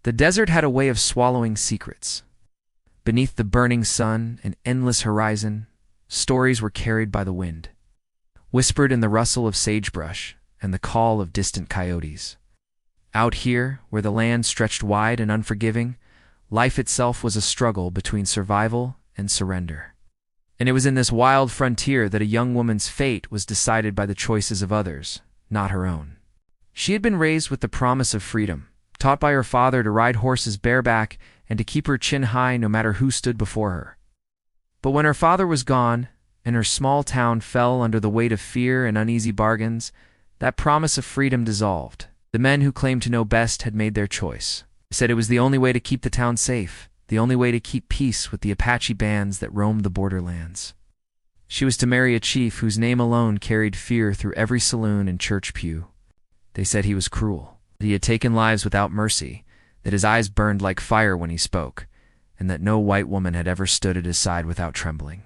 The desert had a way of swallowing secrets. Beneath the burning sun and endless horizon, stories were carried by the wind, whispered in the rustle of sagebrush and the call of distant coyotes. Out here, where the land stretched wide and unforgiving, life itself was a struggle between survival and surrender. And it was in this wild frontier that a young woman's fate was decided by the choices of others, not her own. She had been raised with the promise of freedom, taught by her father to ride horses bareback and to keep her chin high no matter who stood before her. But when her father was gone, and her small town fell under the weight of fear and uneasy bargains, that promise of freedom dissolved. The men who claimed to know best had made their choice. They said it was the only way to keep the town safe, the only way to keep peace with the Apache bands that roamed the borderlands. She was to marry a chief whose name alone carried fear through every saloon and church pew. They said he was cruel, that he had taken lives without mercy, that his eyes burned like fire when he spoke, and that no white woman had ever stood at his side without trembling.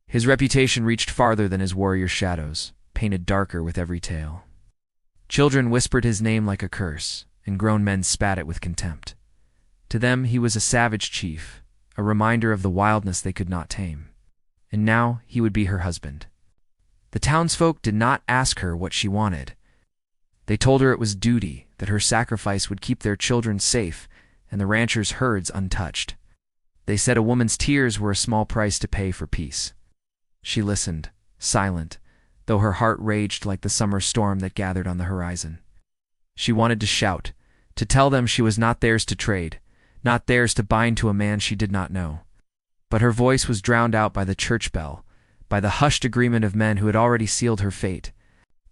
His reputation reached farther than his warrior shadows, painted darker with every tale. Children whispered his name like a curse, and grown men spat it with contempt. To them he was a savage chief, a reminder of the wildness they could not tame. And now he would be her husband. The townsfolk did not ask her what she wanted. They told her it was duty, that her sacrifice would keep their children safe and the ranchers' herds untouched. They said a woman's tears were a small price to pay for peace. She listened, silent, though her heart raged like the summer storm that gathered on the horizon. She wanted to shout, to tell them she was not theirs to trade, not theirs to bind to a man she did not know. But her voice was drowned out by the church bell, by the hushed agreement of men who had already sealed her fate.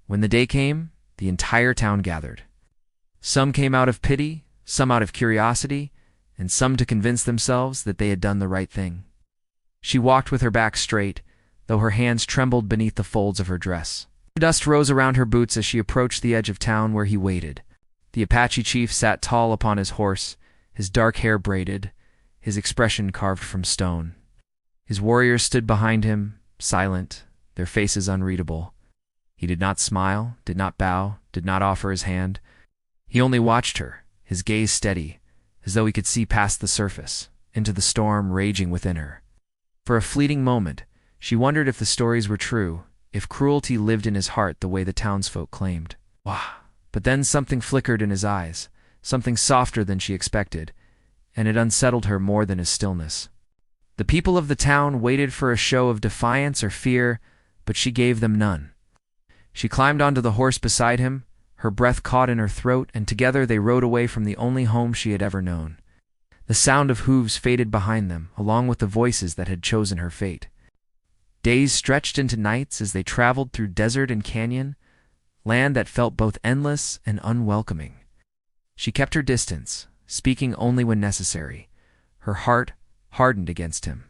When the day came, the entire town gathered. Some came out of pity, some out of curiosity, and some to convince themselves that they had done the right thing. She walked with her back straight, though her hands trembled beneath the folds of her dress. Dust rose around her boots as she approached the edge of town where he waited. The Apache chief sat tall upon his horse, his dark hair braided, his expression carved from stone. His warriors stood behind him, silent, their faces unreadable. He did not smile, did not bow, did not offer his hand. He only watched her, his gaze steady, as though he could see past the surface, into the storm raging within her. For a fleeting moment, she wondered if the stories were true, if cruelty lived in his heart the way the townsfolk claimed. Wah! But then something flickered in his eyes, something softer than she expected, and it unsettled her more than his stillness. The people of the town waited for a show of defiance or fear, but she gave them none. She climbed onto the horse beside him, her breath caught in her throat, and together they rode away from the only home she had ever known. The sound of hooves faded behind them, along with the voices that had chosen her fate. Days stretched into nights as they traveled through desert and canyon, land that felt both endless and unwelcoming. She kept her distance, speaking only when necessary, her heart hardened against him.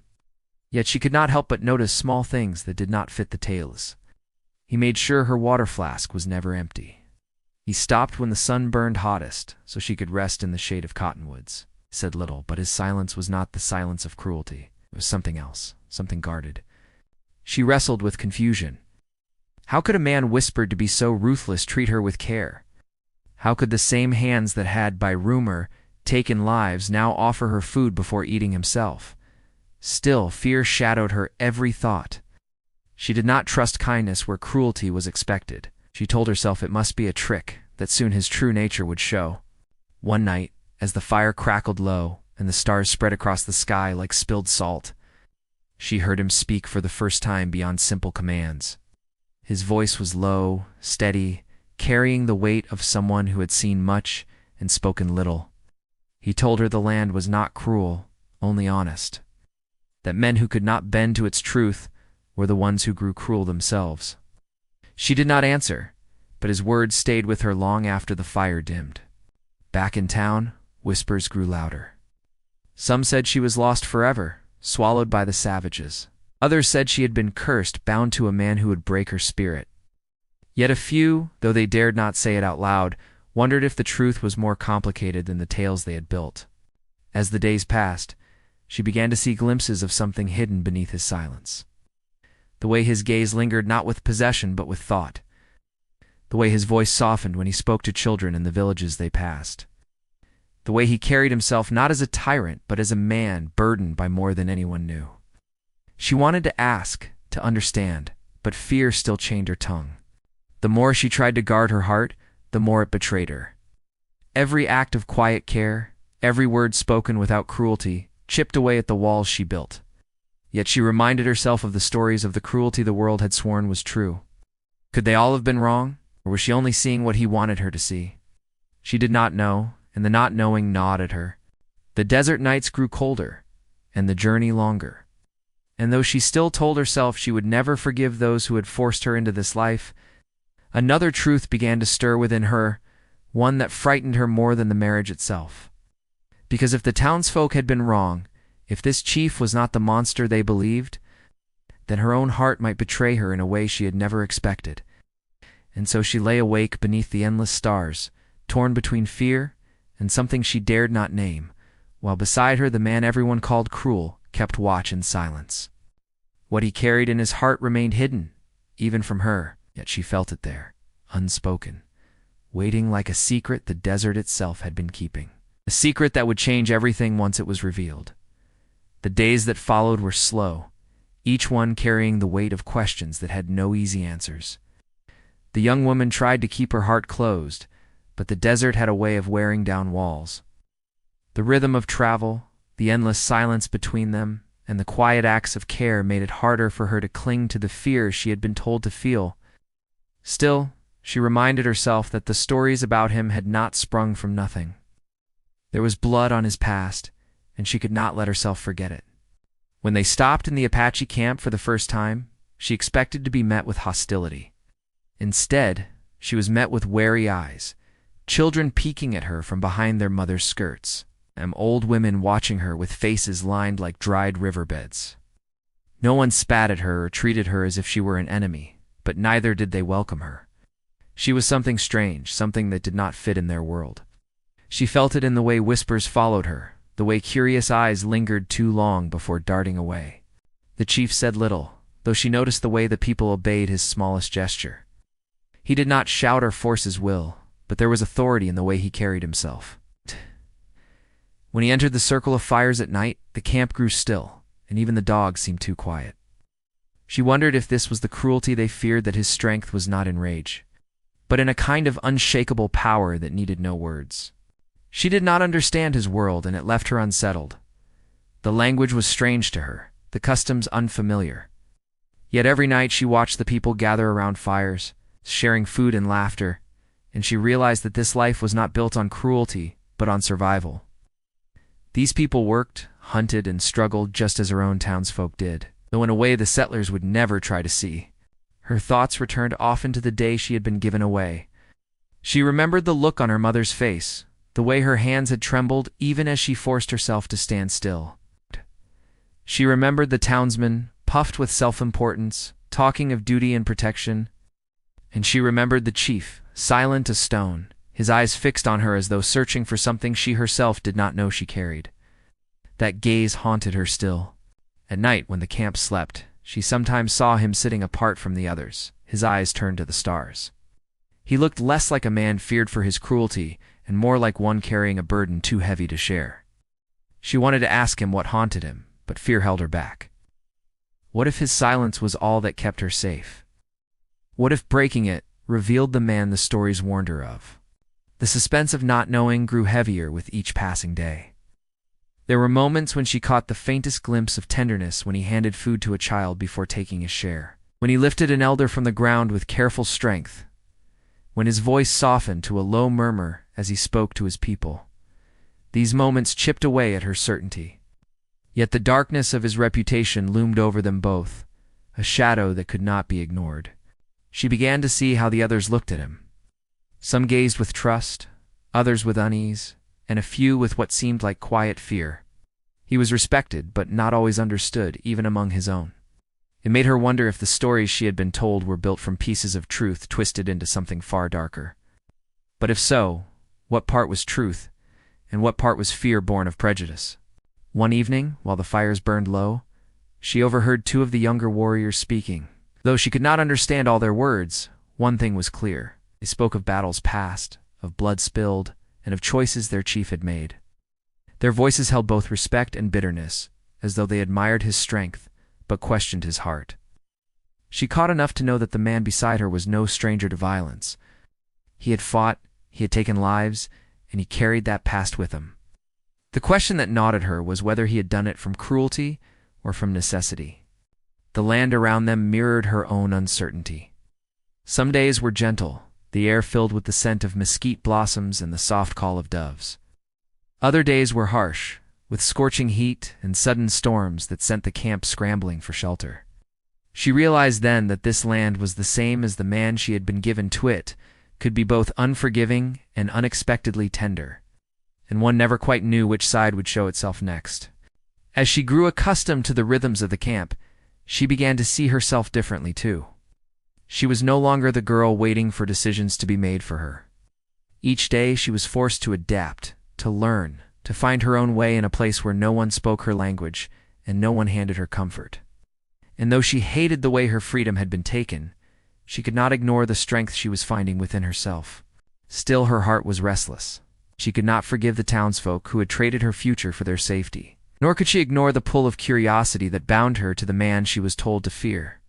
Yet she could not help but notice small things that did not fit the tales. He made sure her water flask was never empty. He stopped when the sun burned hottest, so she could rest in the shade of cottonwoods. He said little, but his silence was not the silence of cruelty. It was something else, something guarded. She wrestled with confusion. How could a man whispered to be so ruthless treat her with care? How could the same hands that had, by rumor, taken lives now offer her food before eating himself? Still, fear shadowed her every thought. She did not trust kindness where cruelty was expected. She told herself it must be a trick, that soon his true nature would show. One night, as the fire crackled low and the stars spread across the sky like spilled salt, she heard him speak for the first time beyond simple commands. His voice was low, steady, carrying the weight of someone who had seen much and spoken little. He told her the land was not cruel, only honest. That men who could not bend to its truth were the ones who grew cruel themselves. She did not answer, but his words stayed with her long after the fire dimmed. Back in town, whispers grew louder. Some said she was lost forever, swallowed by the savages. Others said she had been cursed, bound to a man who would break her spirit. Yet a few, though they dared not say it out loud, wondered if the truth was more complicated than the tales they had built. As the days passed, she began to see glimpses of something hidden beneath his silence. The way his gaze lingered not with possession but with thought. The way his voice softened when he spoke to children in the villages they passed. the way he carried himself not as a tyrant but as a man burdened by more than anyone knew. She wanted to ask, to understand, but fear still chained her tongue. The more she tried to guard her heart, the more it betrayed her. Every act of quiet care, every word spoken without cruelty, chipped away at the walls she built. Yet she reminded herself of the stories of the cruelty the world had sworn was true. Could they all have been wrong, or was she only seeing what he wanted her to see? She did not know, and the not knowing gnawed at her. The desert nights grew colder, and the journey longer. And though she still told herself she would never forgive those who had forced her into this life, another truth began to stir within her, one that frightened her more than the marriage itself. Because if the townsfolk had been wrong, if this chief was not the monster they believed, then her own heart might betray her in a way she had never expected. And so she lay awake beneath the endless stars, torn between fear and something she dared not name, while beside her the man everyone called cruel kept watch in silence. What he carried in his heart remained hidden, even from her, yet she felt it there, unspoken, waiting like a secret the desert itself had been keeping. A secret that would change everything once it was revealed. The days that followed were slow, each one carrying the weight of questions that had no easy answers. The young woman tried to keep her heart closed, but the desert had a way of wearing down walls. The rhythm of travel, the endless silence between them, and the quiet acts of care made it harder for her to cling to the fear she had been told to feel. Still, she reminded herself that the stories about him had not sprung from nothing. There was blood on his past, and she could not let herself forget it. When they stopped in the Apache camp for the first time, she expected to be met with hostility. Instead, she was met with wary eyes, children peeking at her from behind their mothers' skirts, and old women watching her with faces lined like dried riverbeds. No one spat at her or treated her as if she were an enemy, but neither did they welcome her. She was something strange, something that did not fit in their world. She felt it in the way whispers followed her, the way curious eyes lingered too long before darting away. The chief said little, though she noticed the way the people obeyed his smallest gesture. He did not shout or force his will, but there was authority in the way he carried himself. When he entered the circle of fires at night, the camp grew still, and even the dogs seemed too quiet. She wondered if this was the cruelty they feared, that his strength was not in rage, but in a kind of unshakable power that needed no words. She did not understand his world, and it left her unsettled. The language was strange to her, the customs unfamiliar. Yet every night she watched the people gather around fires, sharing food and laughter, and she realized that this life was not built on cruelty, but on survival. These people worked, hunted, and struggled just as her own townsfolk did, though in a way the settlers would never try to see. Her thoughts returned often to the day she had been given away. She remembered the look on her mother's face, the way her hands had trembled even as she forced herself to stand still. She remembered the townsmen, puffed with self-importance, talking of duty and protection, and she remembered the chief, silent as stone, his eyes fixed on her as though searching for something she herself did not know she carried. That gaze haunted her still. At night, when the camp slept, she sometimes saw him sitting apart from the others, his eyes turned to the stars. He looked less like a man feared for his cruelty, and more like one carrying a burden too heavy to share. She wanted to ask him what haunted him, but fear held her back. What if his silence was all that kept her safe? What if breaking it revealed the man the stories warned her of? The suspense of not knowing grew heavier with each passing day. There were moments when she caught the faintest glimpse of tenderness when he handed food to a child before taking his share, when he lifted an elder from the ground with careful strength, when his voice softened to a low murmur as he spoke to his people. These moments chipped away at her certainty. Yet the darkness of his reputation loomed over them both, a shadow that could not be ignored. She began to see how the others looked at him. Some gazed with trust, others with unease, and a few with what seemed like quiet fear. He was respected, but not always understood, even among his own. It made her wonder if the stories she had been told were built from pieces of truth twisted into something far darker. But if so, what part was truth, and what part was fear born of prejudice? One evening, while the fires burned low, she overheard two of the younger warriors speaking. Though she could not understand all their words, one thing was clear. They spoke of battles past, of blood spilled, and of choices their chief had made. Their voices held both respect and bitterness, as though they admired his strength, but questioned his heart. She caught enough to know that the man beside her was no stranger to violence. He had fought, he had taken lives, and he carried that past with him. The question that gnawed at her was whether he had done it from cruelty or from necessity. The land around them mirrored her own uncertainty. Some days were gentle, the air filled with the scent of mesquite blossoms and the soft call of doves. Other days were harsh, with scorching heat and sudden storms that sent the camp scrambling for shelter. She realized then that this land was the same as the man she had been given to it, could be both unforgiving and unexpectedly tender, and one never quite knew which side would show itself next. As she grew accustomed to the rhythms of the camp, she began to see herself differently too. She was no longer the girl waiting for decisions to be made for her. Each day she was forced to adapt, to learn, to find her own way in a place where no one spoke her language and no one handed her comfort. And though she hated the way her freedom had been taken, she could not ignore the strength she was finding within herself. Still, her heart was restless. She could not forgive the townsfolk who had traded her future for their safety, nor could she ignore the pull of curiosity that bound her to the man she was told to fear.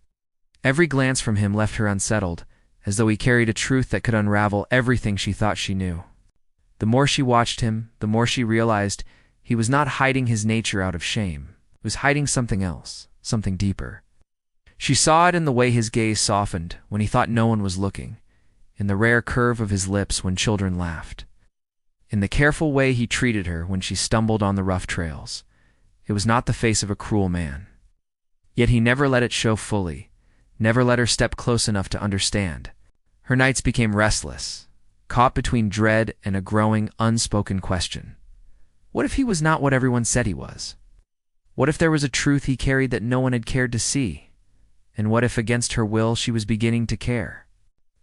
Every glance from him left her unsettled, as though he carried a truth that could unravel everything she thought she knew. The more she watched him, the more she realized he was not hiding his nature out of shame. He was hiding something else, something deeper. She saw it in the way his gaze softened when he thought no one was looking, in the rare curve of his lips when children laughed, in the careful way he treated her when she stumbled on the rough trails. It was not the face of a cruel man. Yet he never let it show fully, never let her step close enough to understand. Her nights became restless, caught between dread and a growing, unspoken question. What if he was not what everyone said he was? What if there was a truth he carried that no one had cared to see? And what if, against her will, she was beginning to care?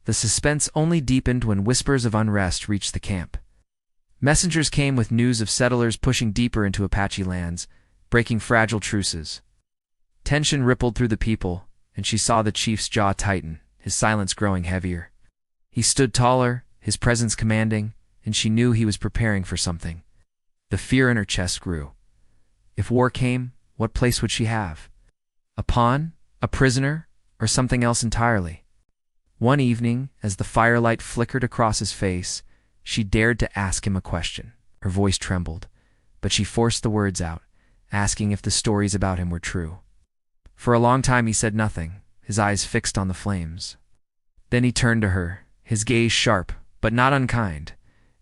The suspense only deepened when whispers of unrest reached the camp. Messengers came with news of settlers pushing deeper into Apache lands, breaking fragile truces. Tension rippled through the people, and she saw the chief's jaw tighten, his silence growing heavier. He stood taller, his presence commanding, and she knew he was preparing for something. The fear in her chest grew. If war came, what place would she have? A pawn? A prisoner? Or something else entirely? One evening, as the firelight flickered across his face, she dared to ask him a question. Her voice trembled, but she forced the words out, asking if the stories about him were true. For a long time he said nothing, his eyes fixed on the flames. Then he turned to her, his gaze sharp, but not unkind,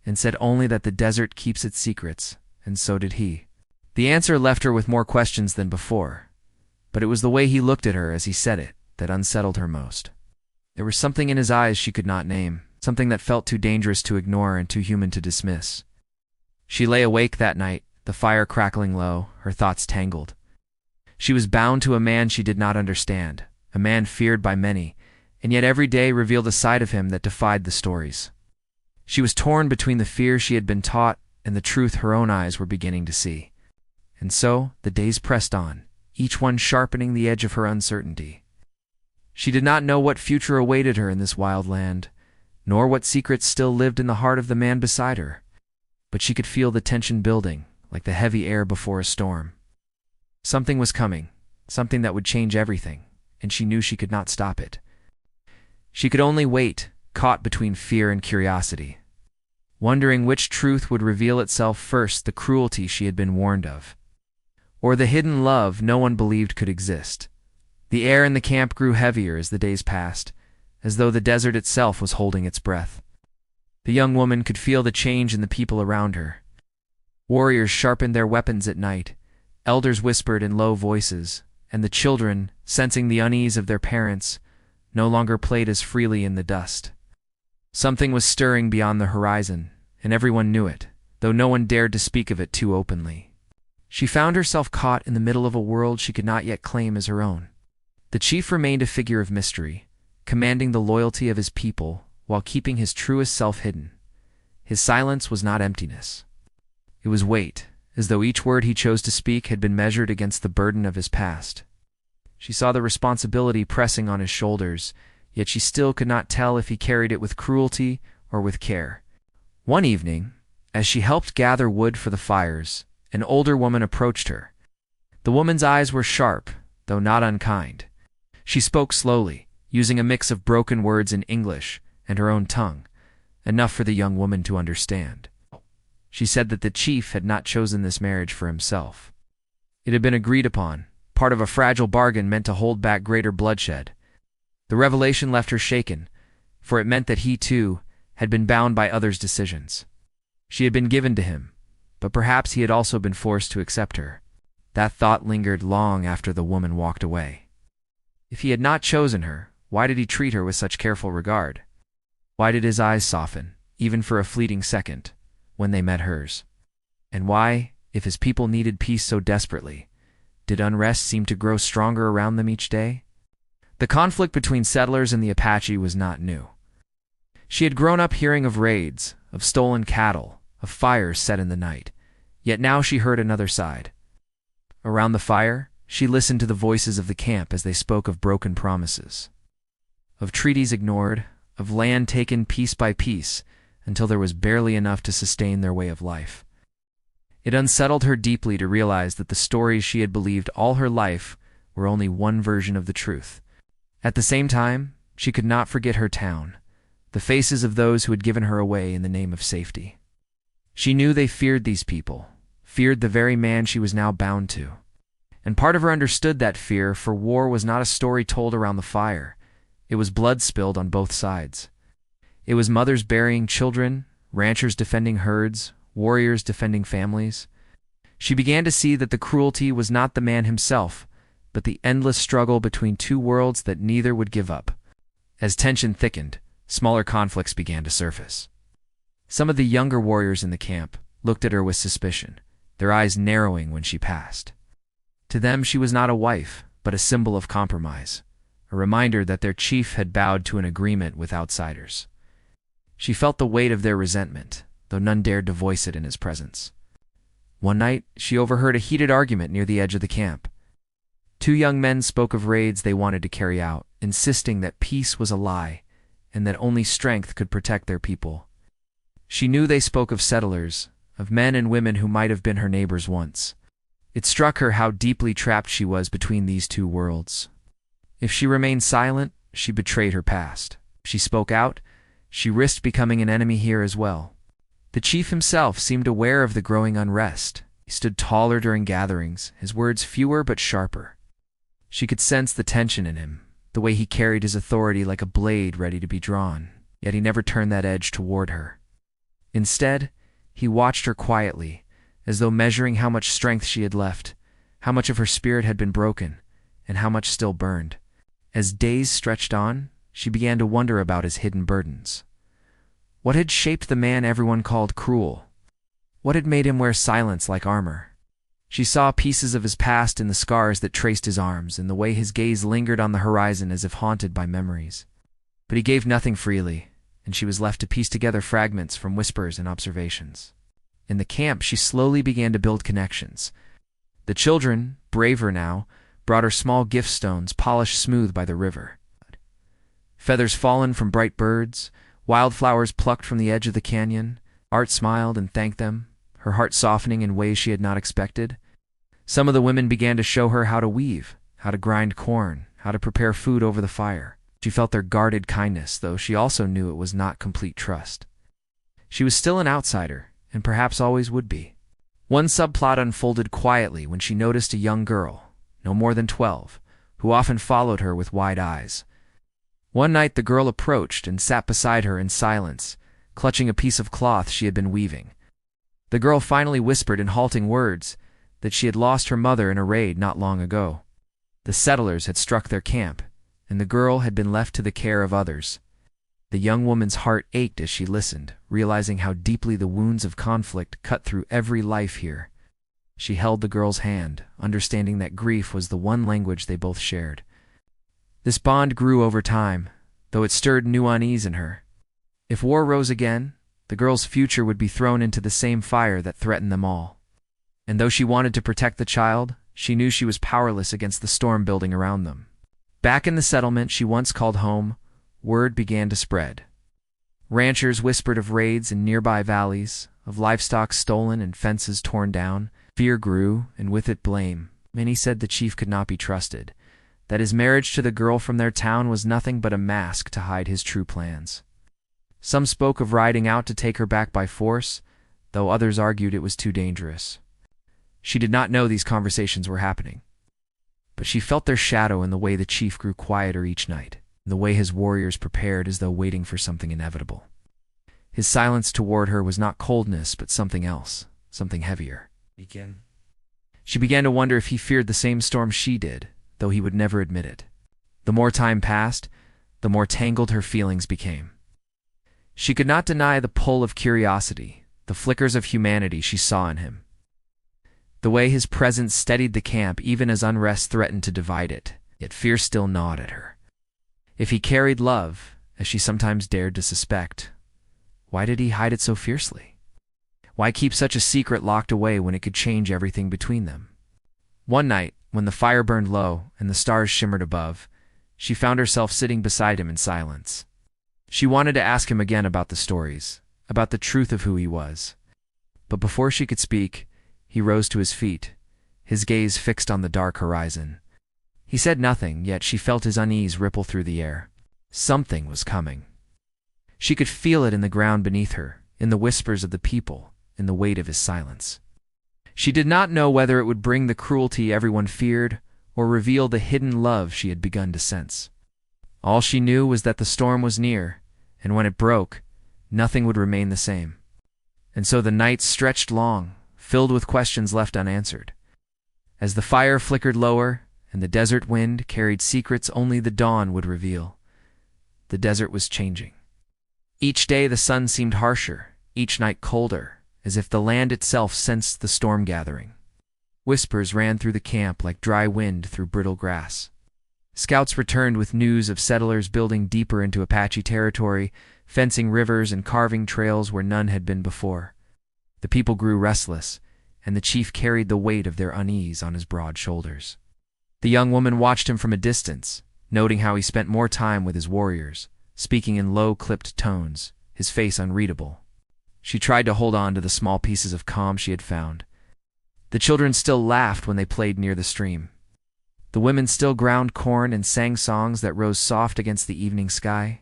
and said only that the desert keeps its secrets, and so did he. The answer left her with more questions than before, but it was the way he looked at her as he said it that unsettled her most. There was something in his eyes she could not name, something that felt too dangerous to ignore and too human to dismiss. She lay awake that night, the fire crackling low, her thoughts tangled. She was bound to a man she did not understand, a man feared by many, and yet every day revealed a side of him that defied the stories. She was torn between the fear she had been taught and the truth her own eyes were beginning to see. And so the days pressed on, each one sharpening the edge of her uncertainty. She did not know what future awaited her in this wild land, nor what secrets still lived in the heart of the man beside her, but she could feel the tension building, like the heavy air before a storm. Something was coming, something that would change everything, and she knew she could not stop it. She could only wait, caught between fear and curiosity, wondering which truth would reveal itself first, the cruelty she had been warned of, or the hidden love no one believed could exist. The air in the camp grew heavier as the days passed, as though the desert itself was holding its breath. The young woman could feel the change in the people around her. Warriors sharpened their weapons at night, elders whispered in low voices, and the children, sensing the unease of their parents, no longer played as freely in the dust. Something was stirring beyond the horizon, and everyone knew it, though no one dared to speak of it too openly. She found herself caught in the middle of a world she could not yet claim as her own. The chief remained a figure of mystery, commanding the loyalty of his people while keeping his truest self hidden. His silence was not emptiness. It was weight, as though each word he chose to speak had been measured against the burden of his past. She saw the responsibility pressing on his shoulders, yet she still could not tell if he carried it with cruelty or with care. One evening, As she helped gather wood for the fires, an older woman approached her. The woman's eyes were sharp, though not unkind. She spoke slowly, using a mix of broken words in English and her own tongue, enough for the young woman to understand. She said that the chief had not chosen this marriage for himself. It had been agreed upon, part of a fragile bargain meant to hold back greater bloodshed. The revelation left her shaken, for it meant that he, too, had been bound by others' decisions. She had been given to him, but perhaps he had also been forced to accept her. That thought lingered long after the woman walked away. If he had not chosen her, why did he treat her with such careful regard? Why did his eyes soften, even for a fleeting second, when they met hers? And why, if his people needed peace so desperately, did unrest seem to grow stronger around them each day? The conflict between settlers and the Apache was not new. She had grown up hearing of raids, of stolen cattle, of fires set in the night, yet now she heard another side. Around the fire, she listened to the voices of the camp as they spoke of broken promises, of treaties ignored, of land taken piece by piece until there was barely enough to sustain their way of life. It unsettled her deeply to realize that the stories she had believed all her life were only one version of the truth. At the same time, she could not forget her town, the faces of those who had given her away in the name of safety. She knew they feared these people, feared the very man she was now bound to. And part of her understood that fear, for war was not a story told around the fire. It was blood spilled on both sides. It was mothers burying children, ranchers defending herds, warriors defending families. She began to see that the cruelty was not the man himself, but the endless struggle between two worlds that neither would give up. As tension thickened, smaller conflicts began to surface. Some of the younger warriors in the camp looked at her with suspicion, their eyes narrowing when she passed. To them she was not a wife, but a symbol of compromise, a reminder that their chief had bowed to an agreement with outsiders. She felt the weight of their resentment, though none dared to voice it in his presence. One night, she overheard a heated argument near the edge of the camp. Two young men spoke of raids they wanted to carry out, insisting that peace was a lie and that only strength could protect their people. She knew they spoke of settlers, of men and women who might have been her neighbors once. It struck her how deeply trapped she was between these two worlds. If she remained silent, she betrayed her past. If she spoke out, she risked becoming an enemy here as well. The chief himself seemed aware of the growing unrest. He stood taller during gatherings, his words fewer but sharper. She could sense the tension in him, the way he carried his authority like a blade ready to be drawn, yet he never turned that edge toward her. Instead, he watched her quietly, as though measuring how much strength she had left, how much of her spirit had been broken, and how much still burned. As days stretched on, she began to wonder about his hidden burdens. What had shaped the man everyone called cruel? What had made him wear silence like armor? She saw pieces of his past in the scars that traced his arms and the way his gaze lingered on the horizon as if haunted by memories. But he gave nothing freely, and she was left to piece together fragments from whispers and observations. In the camp, she slowly began to build connections. The children, braver now, brought her small gift stones polished smooth by the river. Feathers fallen from bright birds, wildflowers plucked from the edge of the canyon. Art smiled and thanked them, her heart softening in ways she had not expected. Some of the women began to show her how to weave, how to grind corn, how to prepare food over the fire. She felt their guarded kindness, though she also knew it was not complete trust. She was still an outsider, and perhaps always would be. One subplot unfolded quietly when she noticed a young girl, no more than 12, who often followed her with wide eyes. One night the girl approached and sat beside her in silence, clutching a piece of cloth she had been weaving. The girl finally whispered in halting words that she had lost her mother in a raid not long ago. The settlers had struck their camp, and the girl had been left to the care of others. The young woman's heart ached as she listened, realizing how deeply the wounds of conflict cut through every life here. She held the girl's hand, understanding that grief was the one language they both shared. This bond grew over time, though it stirred new unease in her. If war rose again, the girl's future would be thrown into the same fire that threatened them all. And though she wanted to protect the child, she knew she was powerless against the storm building around them. Back in the settlement she once called home, word began to spread. Ranchers whispered of raids in nearby valleys, of livestock stolen and fences torn down. Fear grew, and with it blame. Many said the chief could not be trusted, that his marriage to the girl from their town was nothing but a mask to hide his true plans. Some spoke of riding out to take her back by force, though others argued it was too dangerous. She did not know these conversations were happening, but she felt their shadow in the way the chief grew quieter each night, in the way his warriors prepared as though waiting for something inevitable. His silence toward her was not coldness, but something else, something heavier. She began to wonder if he feared the same storm she did, though he would never admit it. The more time passed, the more tangled her feelings became. She could not deny the pull of curiosity, the flickers of humanity she saw in him. The way his presence steadied the camp even as unrest threatened to divide it, yet fear still gnawed at her. If he carried love, as she sometimes dared to suspect, why did he hide it so fiercely? Why keep such a secret locked away when it could change everything between them? One night, when the fire burned low and the stars shimmered above, she found herself sitting beside him in silence. She wanted to ask him again about the stories, about the truth of who he was. But before she could speak, he rose to his feet, his gaze fixed on the dark horizon. He said nothing, yet she felt his unease ripple through the air. Something was coming. She could feel it in the ground beneath her, in the whispers of the people, in the weight of his silence. She did not know whether it would bring the cruelty everyone feared or reveal the hidden love she had begun to sense. All she knew was that the storm was near, and when it broke, nothing would remain the same. And so the nights stretched long, filled with questions left unanswered. As the fire flickered lower and the desert wind carried secrets only the dawn would reveal, the desert was changing. Each day the sun seemed harsher, each night colder, as if the land itself sensed the storm gathering. Whispers ran through the camp like dry wind through brittle grass. Scouts returned with news of settlers building deeper into Apache territory, fencing rivers and carving trails where none had been before. The people grew restless, and the chief carried the weight of their unease on his broad shoulders. The young woman watched him from a distance, noting how he spent more time with his warriors, speaking in low, clipped tones, his face unreadable. She tried to hold on to the small pieces of calm she had found. The children still laughed when they played near the stream. The women still ground corn and sang songs that rose soft against the evening sky.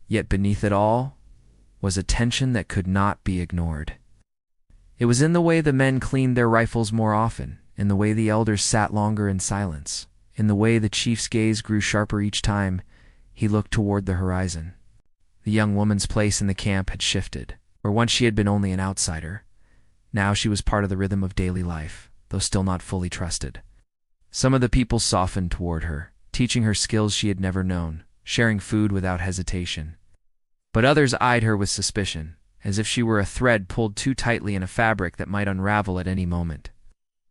Yet beneath it all was a tension that could not be ignored. It was in the way the men cleaned their rifles more often, in the way the elders sat longer in silence, in the way the chief's gaze grew sharper each time he looked toward the horizon. The young woman's place in the camp had shifted. Where once she had been only an outsider, now she was part of the rhythm of daily life, though still not fully trusted. Some of the people softened toward her, teaching her skills she had never known, sharing food without hesitation. But others eyed her with suspicion, as if she were a thread pulled too tightly in a fabric that might unravel at any moment.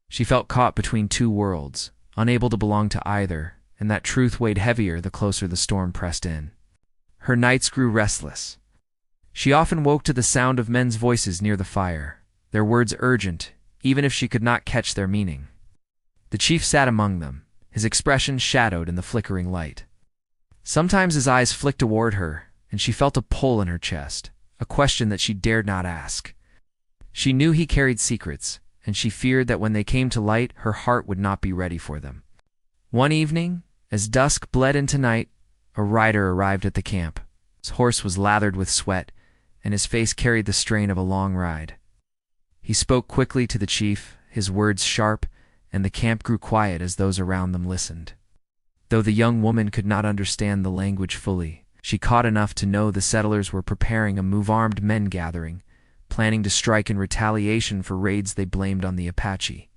She felt caught between two worlds, unable to belong to either, and that truth weighed heavier the closer the storm pressed in. Her nights grew restless. She often woke to the sound of men's voices near the fire, their words urgent, even if she could not catch their meaning. The chief sat among them, his expression shadowed in the flickering light. Sometimes his eyes flicked toward her, and she felt a pull in her chest, a question that she dared not ask. She knew he carried secrets, and she feared that when they came to light, her heart would not be ready for them. One evening, as dusk bled into night, a rider arrived at the camp. His horse was lathered with sweat, and his face carried the strain of a long ride. He spoke quickly to the chief, his words sharp, and the camp grew quiet as those around them listened. Though the young woman could not understand the language fully, she caught enough to know the settlers were preparing a move-armed men gathering, planning to strike in retaliation for raids they blamed on the Apache.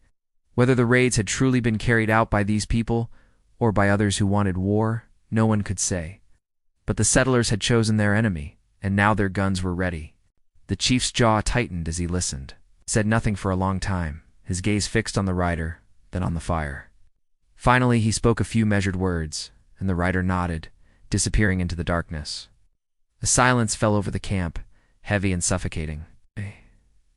Whether the raids had truly been carried out by these people, or by others who wanted war, no one could say. But the settlers had chosen their enemy, and now their guns were ready. The chief's jaw tightened as he listened, said nothing for a long time, his gaze fixed on the rider, then on the fire. Finally, he spoke a few measured words, and the rider nodded, disappearing into the darkness. A silence fell over the camp, heavy and suffocating.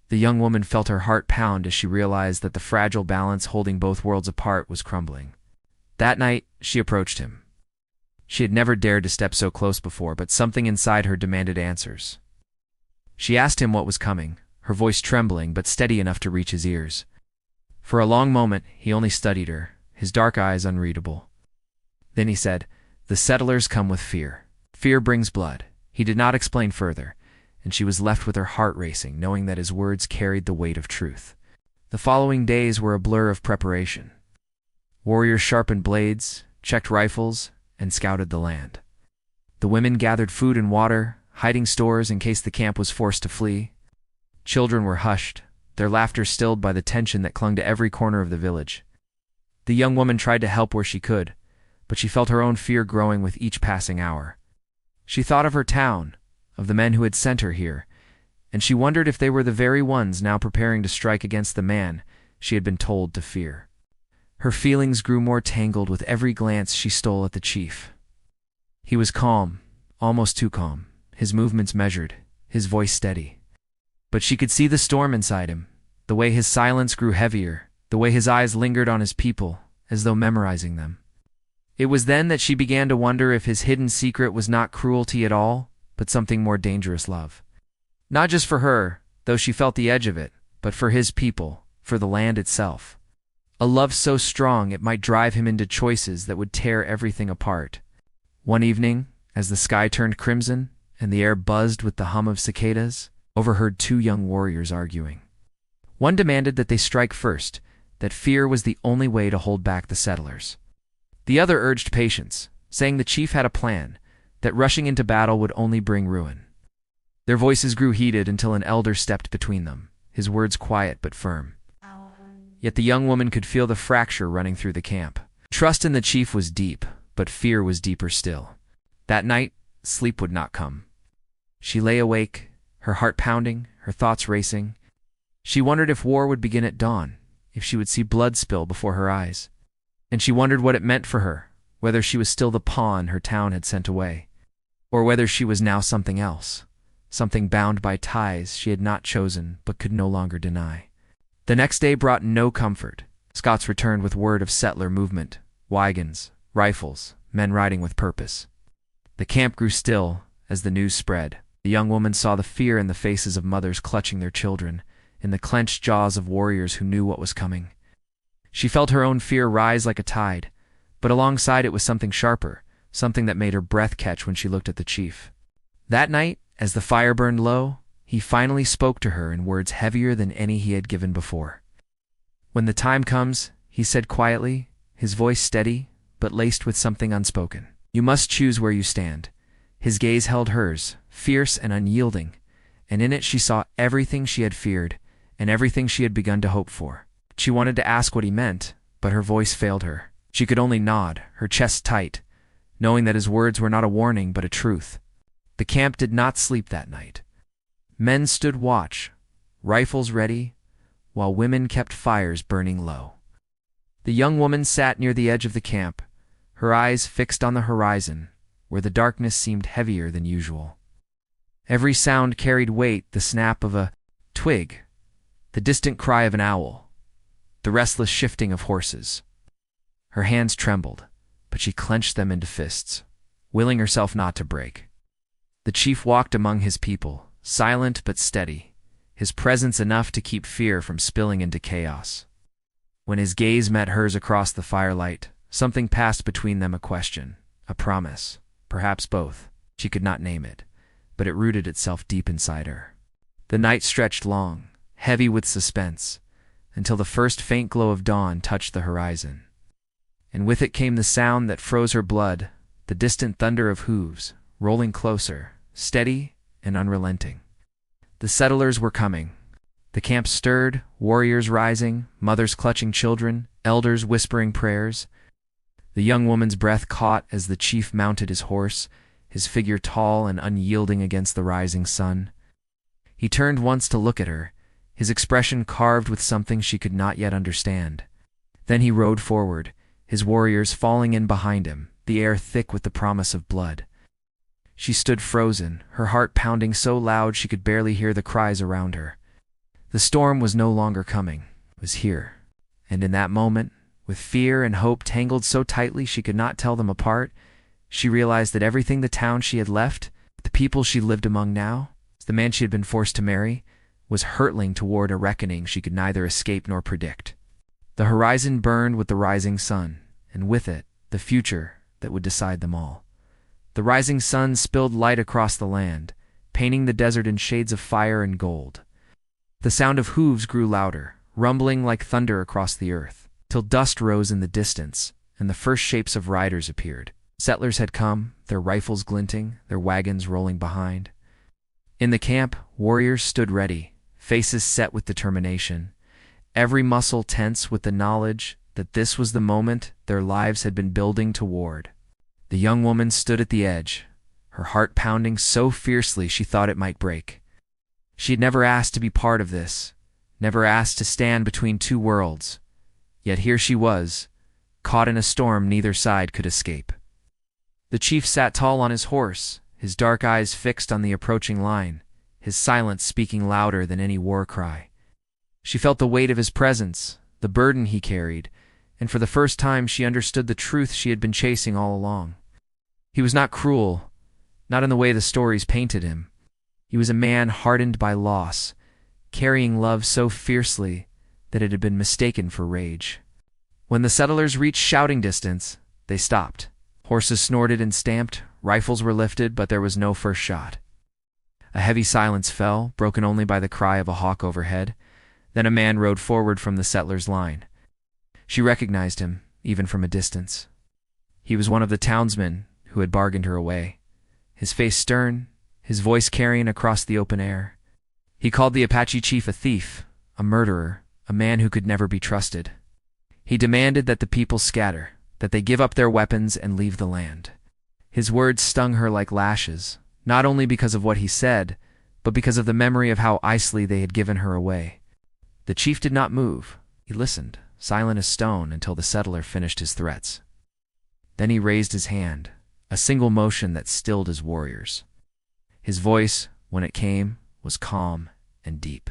The young woman felt her heart pound as she realized that the fragile balance holding both worlds apart was crumbling. That night, she approached him. She had never dared to step so close before, but something inside her demanded answers. She asked him what was coming, her voice trembling but steady enough to reach his ears. For a long moment, he only studied her, his dark eyes unreadable. Then he said, "The settlers come with fear. Fear brings blood." He did not explain further, and she was left with her heart racing, knowing that his words carried the weight of truth. The following days were a blur of preparation. Warriors sharpened blades, checked rifles, and scouted the land. The women gathered food and water, hiding stores in case the camp was forced to flee. Children were hushed, their laughter stilled by the tension that clung to every corner of the village. The young woman tried to help where she could, but she felt her own fear growing with each passing hour. She thought of her town, of the men who had sent her here, and she wondered if they were the very ones now preparing to strike against the man she had been told to fear. Her feelings grew more tangled with every glance she stole at the chief. He was calm, almost too calm, his movements measured, his voice steady. But she could see the storm inside him, the way his silence grew heavier, the way his eyes lingered on his people, as though memorizing them. It was then that she began to wonder if his hidden secret was not cruelty at all, but something more dangerous: love. Not just for her, though she felt the edge of it, but for his people, for the land itself. A love so strong it might drive him into choices that would tear everything apart. One evening, as the sky turned crimson and the air buzzed with the hum of cicadas, overheard two young warriors arguing. One demanded that they strike first, that fear was the only way to hold back the settlers. The other urged patience, saying the chief had a plan, that rushing into battle would only bring ruin. Their voices grew heated until an elder stepped between them, his words quiet but firm. Yet the young woman could feel the fracture running through the camp. Trust in the chief was deep, but fear was deeper still. That night, sleep would not come. She lay awake, her heart pounding, her thoughts racing. She wondered if war would begin at dawn, if she would see blood spill before her eyes. And she wondered what it meant for her, whether she was still the pawn her town had sent away, or whether she was now something else, something bound by ties she had not chosen but could no longer deny. The next day brought no comfort. Scots returned with word of settler movement, wagons, rifles, men riding with purpose. The camp grew still as the news spread. The young woman saw the fear in the faces of mothers clutching their children, in the clenched jaws of warriors who knew what was coming. She felt her own fear rise like a tide, but alongside it was something sharper, something that made her breath catch when she looked at the chief. That night, as the fire burned low, he finally spoke to her in words heavier than any he had given before. "When the time comes," he said quietly, his voice steady, but laced with something unspoken, "you must choose where you stand." His gaze held hers, fierce and unyielding, and in it she saw everything she had feared and everything she had begun to hope for. She wanted to ask what he meant, but her voice failed her. She could only nod, her chest tight, knowing that his words were not a warning but a truth. The camp did not sleep that night. Men stood watch, rifles ready, while women kept fires burning low. The young woman sat near the edge of the camp, her eyes fixed on the horizon, where the darkness seemed heavier than usual. Every sound carried weight: the snap of a twig, the distant cry of an owl, the restless shifting of horses. Her hands trembled, but she clenched them into fists, willing herself not to break. The chief walked among his people, silent but steady, his presence enough to keep fear from spilling into chaos. When his gaze met hers across the firelight, something passed between them: a question, a promise, perhaps both. She could not name it, but it rooted itself deep inside her. The night stretched long, heavy with suspense, until the first faint glow of dawn touched the horizon. And with it came the sound that froze her blood, the distant thunder of hooves, rolling closer, steady and unrelenting. The settlers were coming. The camp stirred, warriors rising, mothers clutching children, elders whispering prayers. The young woman's breath caught as the chief mounted his horse, his figure tall and unyielding against the rising sun. He turned once to look at her, his expression carved with something she could not yet understand. Then he rode forward, his warriors falling in behind him, the air thick with the promise of blood. She stood frozen, her heart pounding so loud she could barely hear the cries around her. The storm was no longer coming, it was here. And in that moment, with fear and hope tangled so tightly she could not tell them apart, she realized that everything the town she had left, the people she lived among now, the man she had been forced to marry, was hurtling toward a reckoning she could neither escape nor predict. The horizon burned with the rising sun, and with it, the future that would decide them all. The rising sun spilled light across the land, painting the desert in shades of fire and gold. The sound of hooves grew louder, rumbling like thunder across the earth, till dust rose in the distance, and the first shapes of riders appeared. Settlers had come, their rifles glinting, their wagons rolling behind. In the camp, warriors stood ready, faces set with determination, every muscle tense with the knowledge that this was the moment their lives had been building toward. The young woman stood at the edge, her heart pounding so fiercely she thought it might break. She had never asked to be part of this, never asked to stand between two worlds, yet here she was, caught in a storm neither side could escape. The chief sat tall on his horse, his dark eyes fixed on the approaching line, his silence speaking louder than any war cry. She felt the weight of his presence, the burden he carried, and for the first time she understood the truth she had been chasing all along. He was not cruel, not in the way the stories painted him. He was a man hardened by loss, carrying love so fiercely that it had been mistaken for rage. When the settlers reached shouting distance, they stopped. Horses snorted and stamped, rifles were lifted, but there was no first shot. A heavy silence fell, broken only by the cry of a hawk overhead. Then a man rode forward from the settlers' line. She recognized him, even from a distance. He was one of the townsmen who had bargained her away, his face stern, his voice carrying across the open air. He called the Apache chief a thief, a murderer, a man who could never be trusted. He demanded that the people scatter, that they give up their weapons and leave the land. His words stung her like lashes, not only because of what he said, but because of the memory of how icily they had given her away. The chief did not move. He listened, silent as stone, until the settler finished his threats. Then he raised his hand, a single motion that stilled his warriors. His voice, when it came, was calm and deep.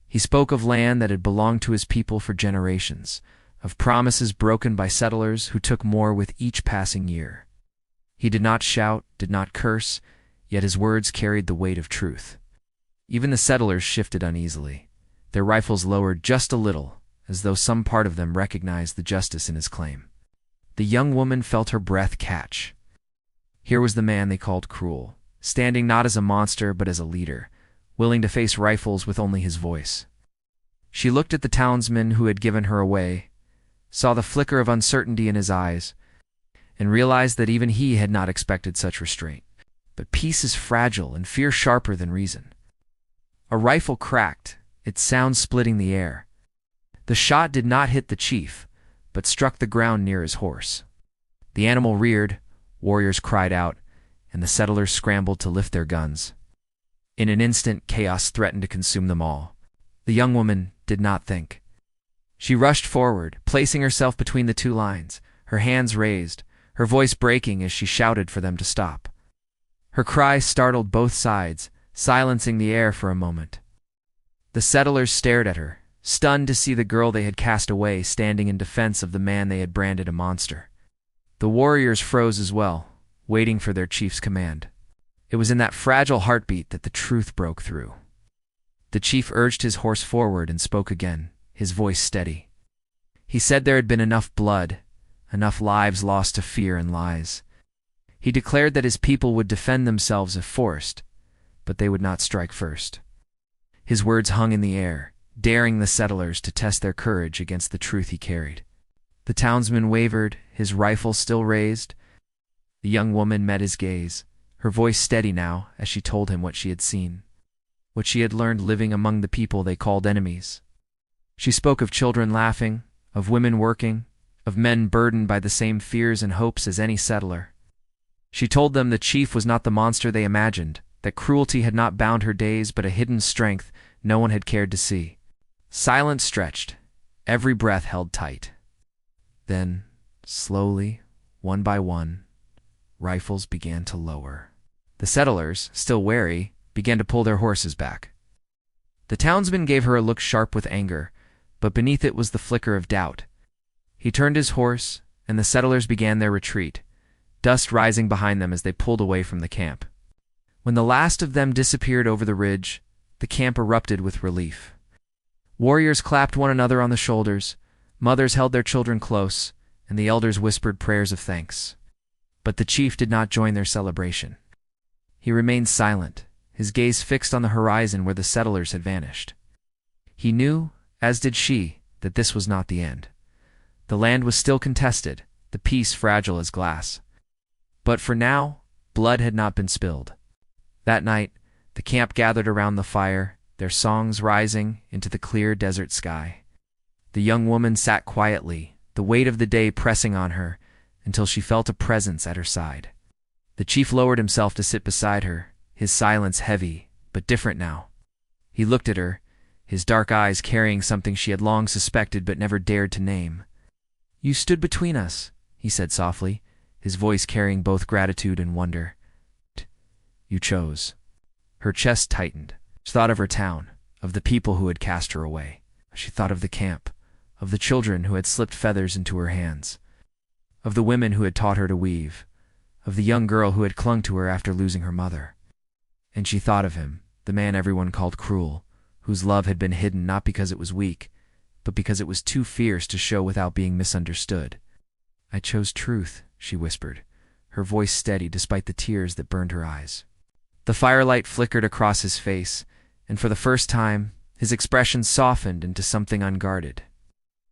He spoke of land that had belonged to his people for generations, of promises broken by settlers who took more with each passing year. He did not shout, did not curse, yet his words carried the weight of truth. Even the settlers shifted uneasily, their rifles lowered just a little, as though some part of them recognized the justice in his claim. The young woman felt her breath catch. Here was the man they called cruel, standing not as a monster but as a leader, willing to face rifles with only his voice. She looked at the townsman who had given her away, saw the flicker of uncertainty in his eyes, and realized that even he had not expected such restraint. But peace is fragile and fear sharper than reason. A rifle cracked, its sound splitting the air. The shot did not hit the chief, but struck the ground near his horse. The animal reared, warriors cried out, and the settlers scrambled to lift their guns. In an instant, chaos threatened to consume them all. The young woman did not think. She rushed forward, placing herself between the two lines, her hands raised, her voice breaking as she shouted for them to stop. Her cry startled both sides, silencing the air for a moment. The settlers stared at her, stunned to see the girl they had cast away standing in defense of the man they had branded a monster. The warriors froze as well, waiting for their chief's command. It was in that fragile heartbeat that the truth broke through. The chief urged his horse forward and spoke again, his voice steady. He said there had been enough blood, enough lives lost to fear and lies. He declared that his people would defend themselves if forced, but they would not strike first. His words hung in the air, daring the settlers to test their courage against the truth he carried. The townsman wavered, his rifle still raised. The young woman met his gaze, her voice steady now as she told him what she had seen, what she had learned living among the people they called enemies. She spoke of children laughing, of women working, of men burdened by the same fears and hopes as any settler. She told them the chief was not the monster they imagined, that cruelty had not bound her days but a hidden strength no one had cared to see. Silence stretched, every breath held tight. Then, slowly, one by one, rifles began to lower. The settlers, still wary, began to pull their horses back. The townsman gave her a look sharp with anger, but beneath it was the flicker of doubt. He turned his horse, and the settlers began their retreat, dust rising behind them as they pulled away from the camp. When the last of them disappeared over the ridge, the camp erupted with relief. Warriors clapped one another on the shoulders, mothers held their children close, and the elders whispered prayers of thanks. But the chief did not join their celebration. He remained silent, his gaze fixed on the horizon where the settlers had vanished. He knew, as did she, that this was not the end. The land was still contested, the peace fragile as glass. But for now, blood had not been spilled. That night, the camp gathered around the fire, their songs rising into the clear desert sky. The young woman sat quietly, the weight of the day pressing on her, until she felt a presence at her side. The chief lowered himself to sit beside her, his silence heavy, but different now. He looked at her, his dark eyes carrying something she had long suspected but never dared to name. "You stood between us," he said softly, his voice carrying both gratitude and wonder. "You chose." Her chest tightened. She thought of her town, of the people who had cast her away. She thought of the camp, of the children who had slipped feathers into her hands, of the women who had taught her to weave, of the young girl who had clung to her after losing her mother. And she thought of him, the man everyone called cruel, whose love had been hidden not because it was weak, but because it was too fierce to show without being misunderstood. "I chose truth," she whispered, her voice steady despite the tears that burned her eyes. The firelight flickered across his face, and for the first time, his expression softened into something unguarded.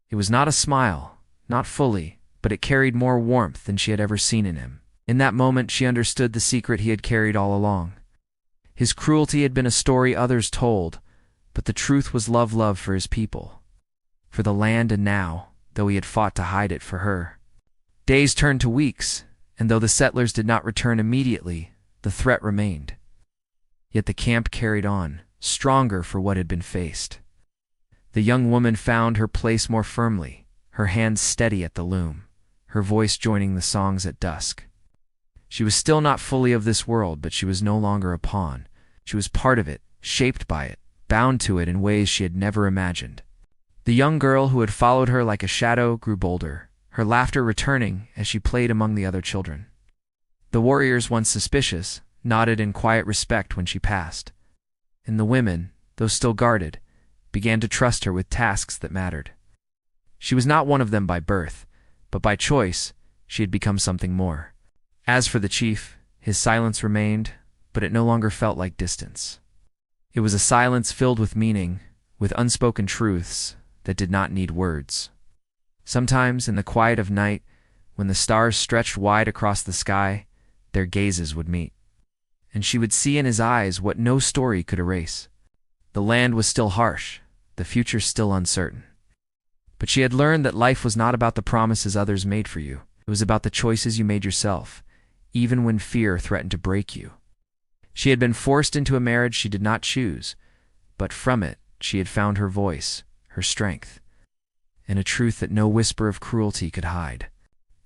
It was not a smile, not fully, but it carried more warmth than she had ever seen in him. In that moment, she understood the secret he had carried all along. His cruelty had been a story others told, but the truth was love for his people, for the land, and now, though he had fought to hide it, for her. Days turned to weeks, and though the settlers did not return immediately, the threat remained. Yet the camp carried on, stronger for what had been faced. The young woman found her place more firmly, her hands steady at the loom, her voice joining the songs at dusk. She was still not fully of this world, but she was no longer a pawn. She was part of it, shaped by it, bound to it in ways she had never imagined. The young girl who had followed her like a shadow grew bolder, her laughter returning as she played among the other children. The warriors, once suspicious, nodded in quiet respect when she passed. And the women, though still guarded, began to trust her with tasks that mattered. She was not one of them by birth, but by choice she had become something more. As for the chief, his silence remained, but it no longer felt like distance. It was a silence filled with meaning, with unspoken truths that did not need words. Sometimes, in the quiet of night, when the stars stretched wide across the sky, their gazes would meet, and she would see in his eyes what no story could erase. The land was still harsh, the future still uncertain. But she had learned that life was not about the promises others made for you. It was about the choices you made yourself, even when fear threatened to break you. She had been forced into a marriage she did not choose, but from it she had found her voice, her strength, and a truth that no whisper of cruelty could hide.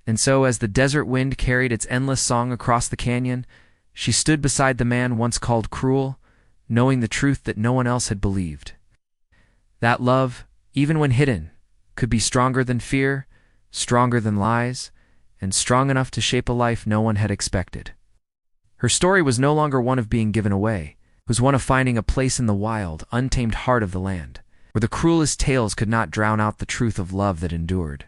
And so, as the desert wind carried its endless song across the canyon, she stood beside the man once called cruel, knowing the truth that no one else had believed. That love, even when hidden, could be stronger than fear, stronger than lies, and strong enough to shape a life no one had expected. Her story was no longer one of being given away. It was one of finding a place in the wild, untamed heart of the land, where the cruelest tales could not drown out the truth of love that endured.